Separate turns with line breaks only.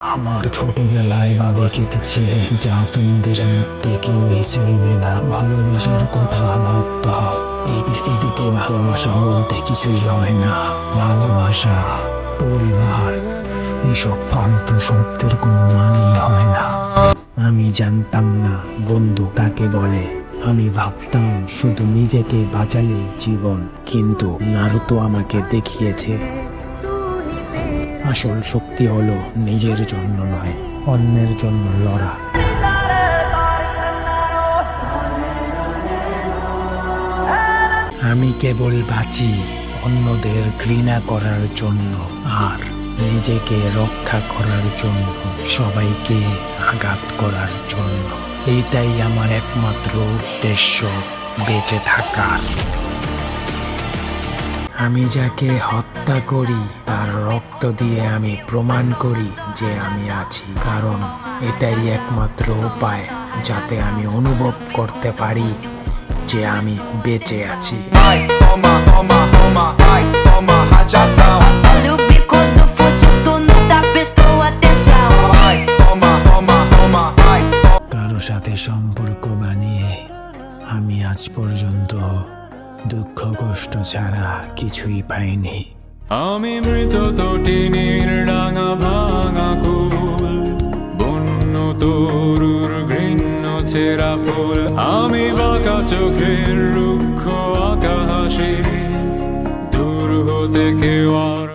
আমার ছোটবেলায় ভাবে কেটেছে, যা তোমাদের মধ্যে কেউ হিসেবে না। ভালোবাসার কথা ভাবতা, এই পৃথিবীতে ভালোবাসা বলতে কিছুই হয় না। ভালোবাসা, পরিবার, এসব ফালতু শব্দের কোনো মানেই হয় না। আমি জানতাম না বন্ধু কাকে বলে। আমি ভাবতাম শুধু নিজেকে বাঁচালেই জীবন, কিন্তু নারুতো আমাকে দেখিয়েছে আসল শক্তি হলো নিজের জন্য নয়, অন্যের জন্য লড়া। আমি কেবল বাঁচি অন্যদের ঘৃণা করার জন্য, আর নিজেকে রক্ষা করার জন্য, সবাইকে আঘাত করার জন্য। এইটাই আমার একমাত্র উদ্দেশ্য বেঁচে থাকার। আমি যাকে হত্যা করি তার রক্ত দিয়ে আমি প্রমাণ করি যে আমি আছি, কারণ এটাই একমাত্র উপায় যাতে আমি অনুভব করতে পারি যে আমি বেঁচে আছি। কারো সাথে সম্পর্ক বানিয়ে আমি আজ পর্যন্ত দুঃখ কষ্ট ছাড়া কিছুই পাইনি।
আমি মৃত তটিনীর ডাঙা ভাঙা কুল, বন্য তরুর ঘৃণ্য ছেঁড়া ফুল। আমি বাঁকা চোখের রুক্ষ আকাশে, দূর হতে কেউ আর